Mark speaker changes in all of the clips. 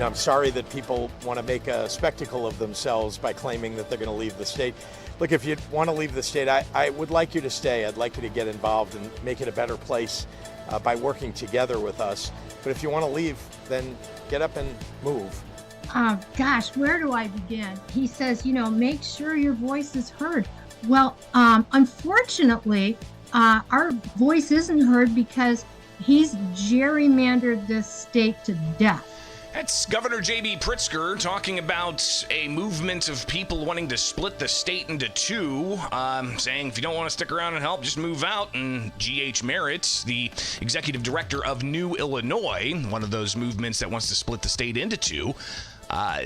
Speaker 1: I'm sorry that people want to make a spectacle of themselves by claiming that they're going to leave the state. Look, if you want to leave the state, I would like you to stay. I'd like you to get involved and make it a better place by working together with us. But if you want to leave, then get up and move.
Speaker 2: Gosh, where do I begin? He says, make sure your voice is heard. Well, unfortunately, our voice isn't heard because he's gerrymandered this state to death.
Speaker 3: That's Governor J.B. Pritzker talking about a movement of people wanting to split the state into two, saying if you don't want to stick around and help, just move out. And G.H. Merritt, the executive director of New Illinois, one of those movements that wants to split the state into two,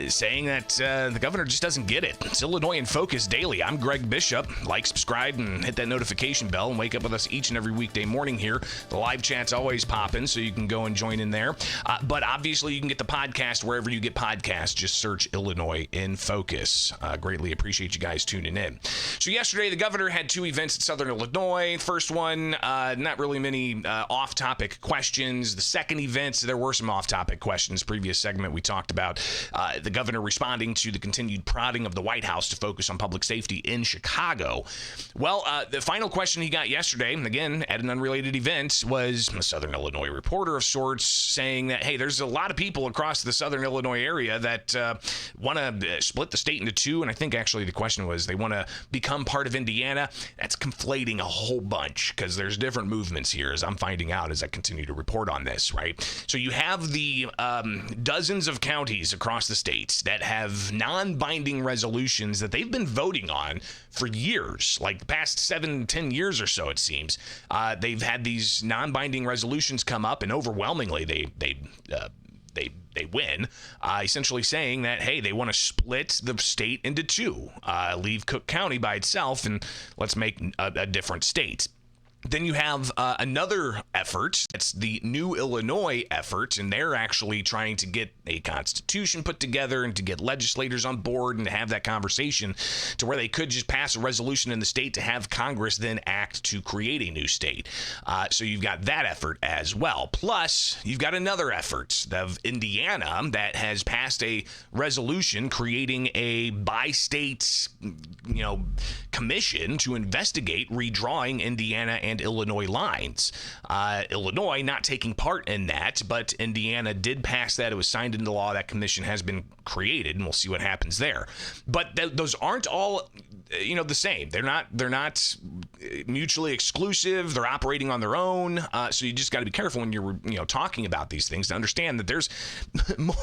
Speaker 3: saying that the governor just doesn't get it. It's Illinois in Focus Daily. I'm Greg Bishop. Like, subscribe, and hit that notification bell, and wake up with us each and every weekday morning here. The live chat's always popping, so you can go and join in there. But obviously, you can get the podcast wherever you get podcasts. Just search Illinois in Focus. Greatly appreciate you guys tuning in. So yesterday, the governor had two events in Southern Illinois. First one, not really many off-topic questions. The second event, there were some off-topic questions. Previous segment, we talked about the governor responding to the continued prodding of the White House to focus on public safety in Chicago. Well, the final question he got yesterday, again, at an unrelated event, was a Southern Illinois reporter of sorts saying that, hey, there's a lot of people across the Southern Illinois area that want to split the state into two. And I think actually the question was they want to become part of Indiana. That's conflating a whole bunch because there's different movements here, as I'm finding out as I continue to report on this, right? So you have the dozens of counties across the states that have non-binding resolutions that they've been voting on for years, like the past 7-10 years or so, it seems. They've had these non-binding resolutions come up, and overwhelmingly they win, essentially saying that, hey, they want to split the state into two, leave Cook County by itself, and let's make a different state. Then you have another effort. It's the New Illinois effort, and they're actually trying to get a constitution put together and to get legislators on board and to have that conversation to where they could just pass a resolution in the state to have Congress then act to create a new state. So you've got that effort as well. Plus, you've got another effort of Indiana that has passed a resolution creating a bi-state, commission to investigate redrawing Indiana and Illinois lines. Illinois not taking part in that, but Indiana did pass that. It was signed into law. That commission has been created, and we'll see what happens there. But those aren't all the same. They're not mutually exclusive. They're operating on their own. So you just got to be careful when you're talking about these things to understand that there's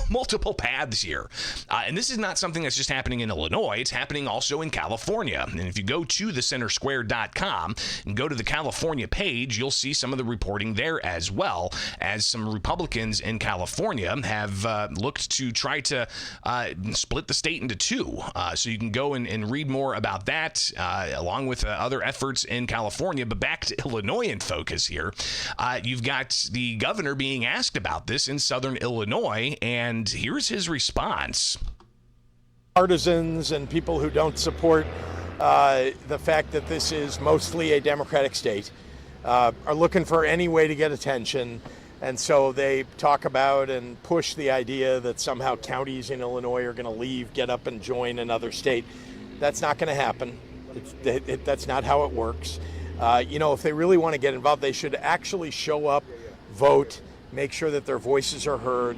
Speaker 3: multiple paths here. And this is not something that's just happening in Illinois. It's happening also in California. And if you go to thecentersquare.com and go to the California page, you'll see some of the reporting there, as well as some Republicans in California have looked to try to split the state into two. So you can go and read more about that, along with other efforts in California. But back to Illinois in focus here. You've got the governor being asked about this in Southern Illinois, and here's his response.
Speaker 1: Partisans and people who don't support the fact that this is mostly a Democratic state are looking for any way to get attention. And so they talk about and push the idea that somehow counties in Illinois are going to leave, get up and join another state. That's not going to happen. That's not how it works. If they really want to get involved, they should actually show up, vote, make sure that their voices are heard.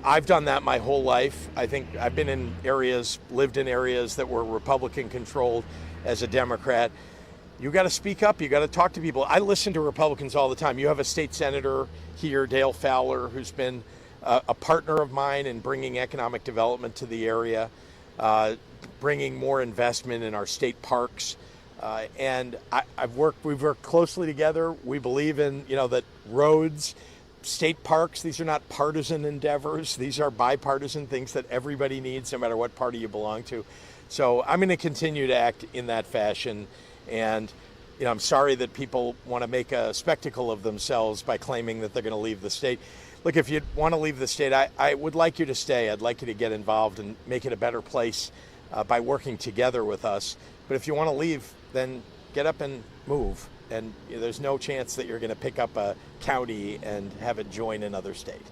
Speaker 1: I've done that my whole life. I think I've been in areas, lived in areas that were Republican controlled as a Democrat. You got to speak up. You got to talk to people. I listen to Republicans all the time. You have a state senator here, Dale Fowler, who's been a partner of mine in bringing economic development to the area, bringing more investment in our state parks. And we've worked closely together. We believe in, that roads, state parks, these are not partisan endeavors. These are bipartisan things that everybody needs, no matter what party you belong to. So I'm going to continue to act in that fashion. And, I'm sorry that people want to make a spectacle of themselves by claiming that they're going to leave the state. Look, if you want to leave the state, I would like you to stay. I'd like you to get involved and make it a better place by working together with us. But if you want to leave, then get up and move. And there's no chance that you're going to pick up a county and have it join another state.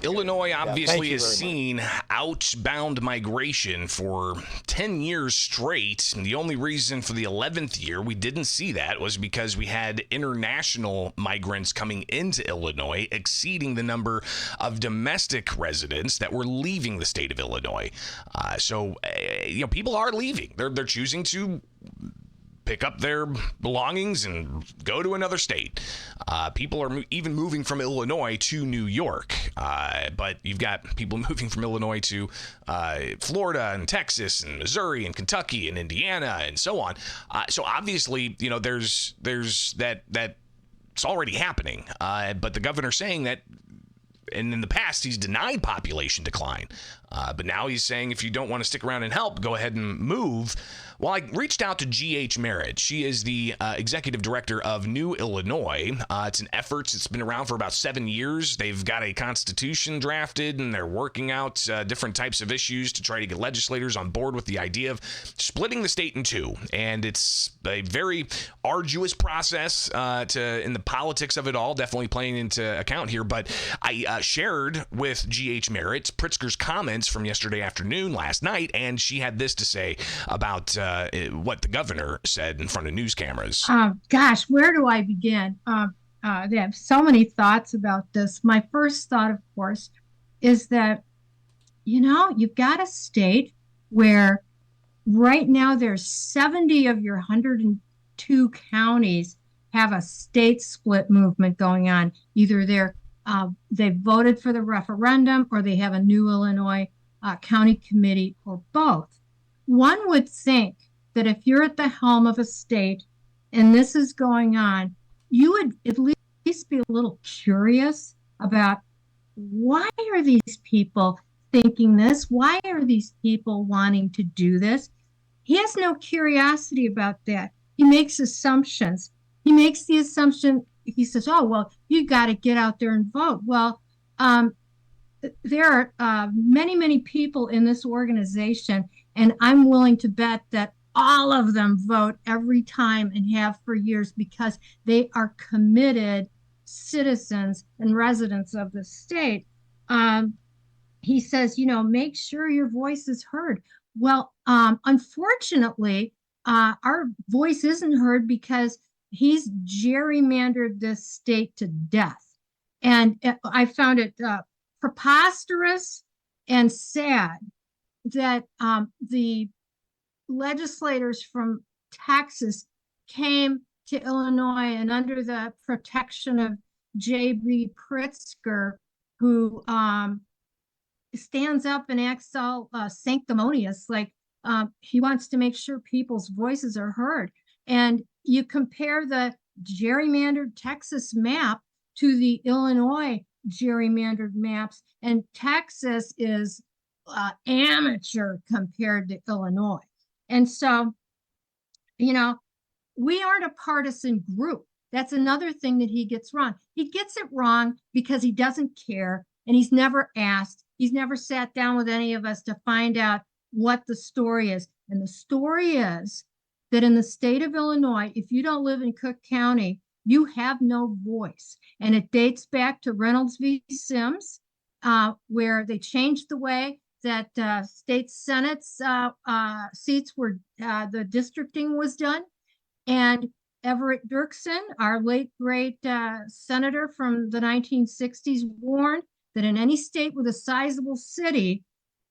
Speaker 3: Illinois obviously
Speaker 1: you
Speaker 3: has
Speaker 1: very
Speaker 3: seen outbound migration for 10 years straight. And the only reason for the 11th year we didn't see that was because we had international migrants coming into Illinois exceeding the number of domestic residents that were leaving the state of Illinois. So people are leaving. They're choosing to pick up their belongings and go to another state. People are even moving from Illinois to New York. But you've got people moving from Illinois to Florida and Texas and Missouri and Kentucky and Indiana and so on. So obviously, there's that it's already happening. But the governor's saying that, and in the past, he's denied population decline. But now he's saying if you don't want to stick around and help, go ahead and move. Well, I reached out to G.H. Merritt. She is the executive director of New Illinois. It's an effort that's been around for about 7 years. They've got a constitution drafted, and they're working out different types of issues to try to get legislators on board with the idea of splitting the state in two. And it's a very arduous process in the politics of it all, definitely playing into account here. But I shared with G.H. Merritt Pritzker's comments from yesterday afternoon, last night, and she had this to say about what the governor said in front of news cameras.
Speaker 2: Gosh, where do I begin? They have so many thoughts about this. My first thought, of course, is that, you've got a state where right now there's 70 of your 102 counties have a state split movement going on. Either they voted for the referendum or they have a new Illinois county committee or both. One would think that if you're at the helm of a state and this is going on, you would at least be a little curious about why are these people thinking this? Why are these people wanting to do this? He has no curiosity about that. He makes assumptions. He makes the assumption, he says, oh, well, you got to get out there and vote. Well, there are many, many people in this organization, and I'm willing to bet that all of them vote every time and have for years because they are committed citizens and residents of the state. He says, make sure your voice is heard. Well, unfortunately, our voice isn't heard because he's gerrymandered this state to death. And I found it preposterous and sad that the legislators from Texas came to Illinois and under the protection of J.B. Pritzker, who stands up and acts all sanctimonious, like he wants to make sure people's voices are heard. And you compare the gerrymandered Texas map to the Illinois gerrymandered maps, and Texas is amateur compared to Illinois. And so, we aren't a partisan group. That's another thing that he gets wrong. He gets it wrong because he doesn't care, and he's never asked. He's never sat down with any of us to find out what the story is. And the story is that in the state of Illinois, if you don't live in Cook County, you have no voice. And it dates back to Reynolds v. Sims, where they changed the way that state senate's seats were, the districting was done. And Everett Dirksen, our late great senator from the 1960s, warned that in any state with a sizable city,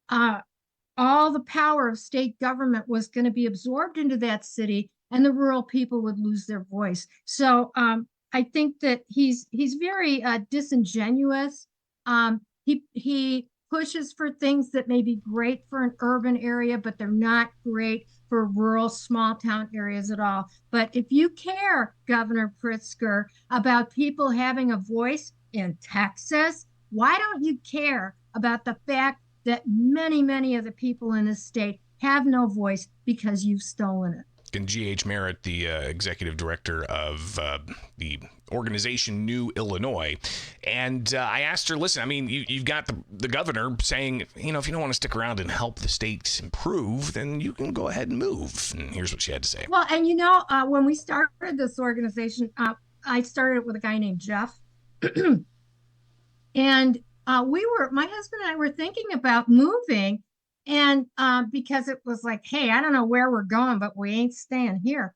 Speaker 2: all the power of state government was going to be absorbed into that city, and the rural people would lose their voice. So I think that he's very disingenuous. He pushes for things that may be great for an urban area, but they're not great for rural small town areas at all. But if you care, Governor Pritzker, about people having a voice in Texas, why don't you care about the fact that many, many of the people in this state have no voice because you've stolen it?
Speaker 3: And G.H. Merritt, the executive director of the organization New Illinois. And I asked her, listen, I mean, you've got the governor saying, if you don't want to stick around and help the state improve, then you can go ahead and move. And here's what she had to say.
Speaker 2: Well, and when we started this organization, I started it with a guy named Jeff. And my husband and I were thinking about moving, and because it was like, hey, I don't know where we're going, but we ain't staying here.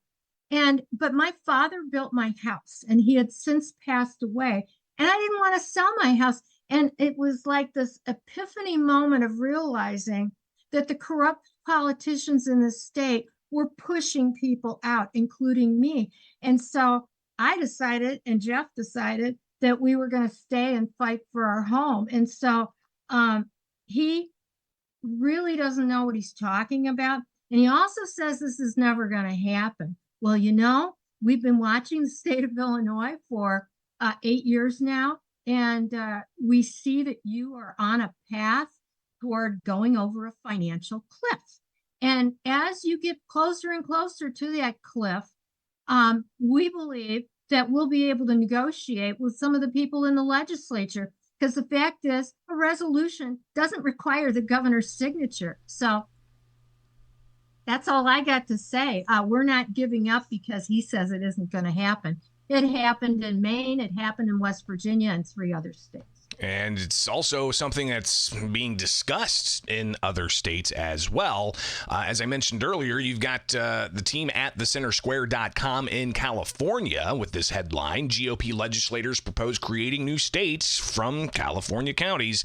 Speaker 2: But my father built my house, and he had since passed away, and I didn't want to sell my house. And it was like this epiphany moment of realizing that the corrupt politicians in the state were pushing people out, including me. And so I decided, and Jeff decided, that we were going to stay and fight for our home. And so he really doesn't know what he's talking about. And he also says this is never going to happen. Well, we've been watching the state of Illinois for 8 years now, and we see that you are on a path toward going over a financial cliff. And as you get closer and closer to that cliff, we believe that we'll be able to negotiate with some of the people in the legislature, because the fact is a resolution doesn't require the governor's signature. So that's all I got to say. We're not giving up because he says it isn't going to happen. It happened in Maine, it happened in West Virginia, and 3 other states.
Speaker 3: And it's also something that's being discussed in other states as well. As I mentioned earlier, you've got the team at thecentersquare.com in California with this headline: GOP legislators propose creating new states from California counties.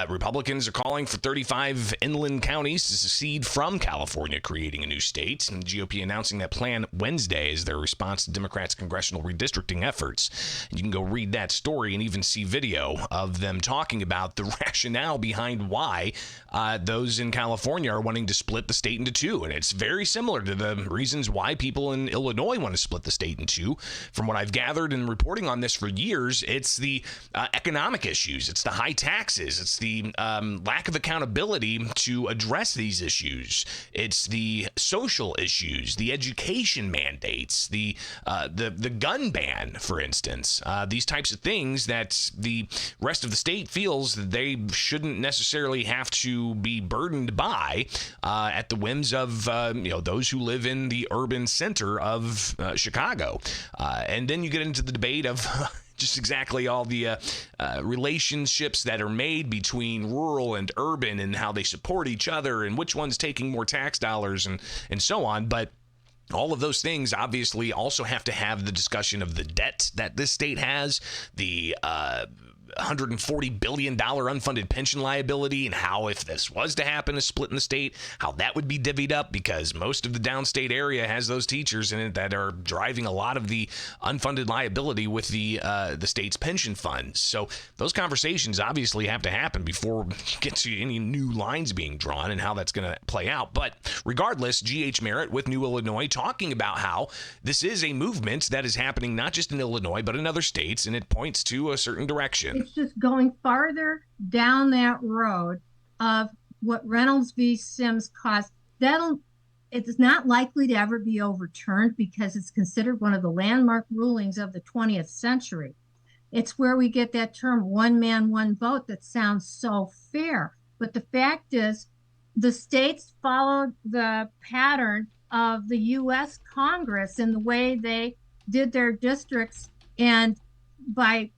Speaker 3: Republicans are calling for 35 inland counties to secede from California, creating a new state. And the GOP announcing that plan Wednesday as their response to Democrats' congressional redistricting efforts. And you can go read that story and even see video of them talking about the rationale behind why those in California are wanting to split the state into two. And it's very similar to the reasons why people in Illinois want to split the state in two. From what I've gathered in reporting on this for years, it's the economic issues, it's the high taxes, it's the lack of accountability to address these issues, it's the social issues, the education mandates, the gun ban, for instance, these types of things that the rest of the state feels that they shouldn't necessarily have to be burdened by at the whims of those who live in the urban center of Chicago. And then you get into the debate of just exactly all the relationships that are made between rural and urban and how they support each other and which one's taking more tax dollars and so on. But all of those things obviously also have to have the discussion of the debt that this state has, the $140 billion unfunded pension liability, and how, if this was to happen, a split in the state, how that would be divvied up, because most of the downstate area has those teachers in it that are driving a lot of the unfunded liability with the state's pension funds. So those conversations obviously have to happen before we get to any new lines being drawn and how that's going to play out. But regardless, G.H. Merritt with New Illinois talking about how this is a movement that is happening not just in Illinois but in other states, and it points to a certain direction.
Speaker 2: It's just going farther down that road of what Reynolds v. Sims caused. It's not likely to ever be overturned because it's considered one of the landmark rulings of the 20th century. It's where we get that term one man, one vote that sounds so fair. But the fact is, the states followed the pattern of the U.S. Congress in the way they did their districts. And by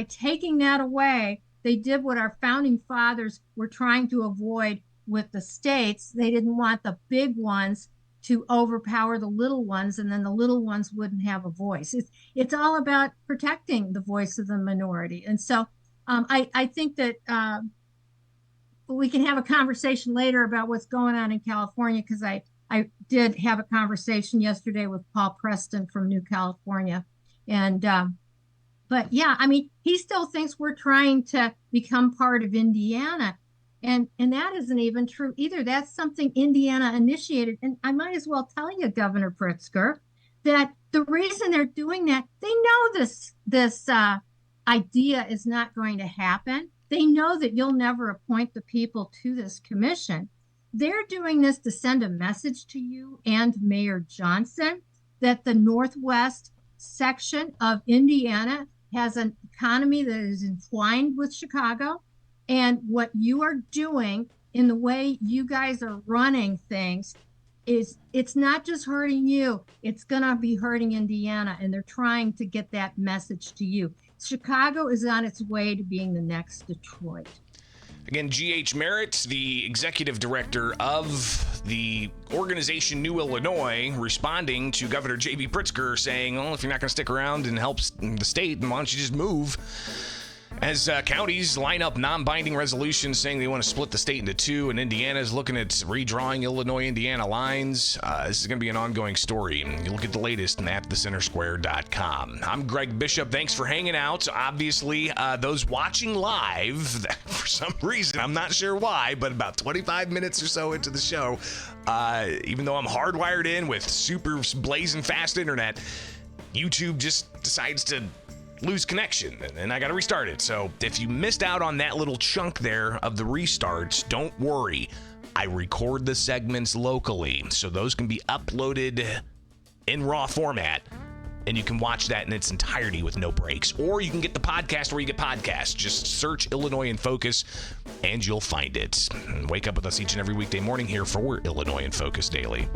Speaker 2: taking that away, they did what our founding fathers were trying to avoid with the states. They didn't want the big ones to overpower the little ones, and then the little ones wouldn't have a voice. It's all about protecting the voice of the minority. And so I think that we can have a conversation later about what's going on in California, because I did have a conversation yesterday with Paul Preston from New California. And but yeah, I mean, he still thinks we're trying to become part of Indiana. And that isn't even true either. That's something Indiana initiated. And I might as well tell you, Governor Pritzker, that the reason they're doing that, they know this idea is not going to happen. They know that you'll never appoint the people to this commission. They're doing this to send a message to you and Mayor Johnson that the Northwest section of Indiana has an economy that is entwined with Chicago. And what you are doing in the way you guys are running things it's not just hurting you, it's going to be hurting Indiana. And they're trying to get that message to you. Chicago is on its way to being the next Detroit.
Speaker 3: Again, G.H. Merritt, the executive director of the organization New Illinois, responding to Governor J.B. Pritzker, saying, well, if you're not going to stick around and help the state, then why don't you just move? As counties line up non-binding resolutions saying they want to split the state into two, and Indiana is looking at redrawing Illinois-Indiana lines. This is going to be an ongoing story. You look at the latest at thecentersquare.com. I'm Greg Bishop. Thanks for hanging out. Obviously, those watching live, for some reason, I'm not sure why, but about 25 minutes or so into the show, even though I'm hardwired in with super blazing fast internet, YouTube just decides to lose connection, and I got to restart it. So if you missed out on that little chunk there of the restarts, don't worry. I record the segments locally, so those can be uploaded in raw format, and you can watch that in its entirety with no breaks. Or you can get the podcast where you get podcasts. Just search Illinois in Focus, and you'll find it. And wake up with us each and every weekday morning here for Illinois in Focus Daily.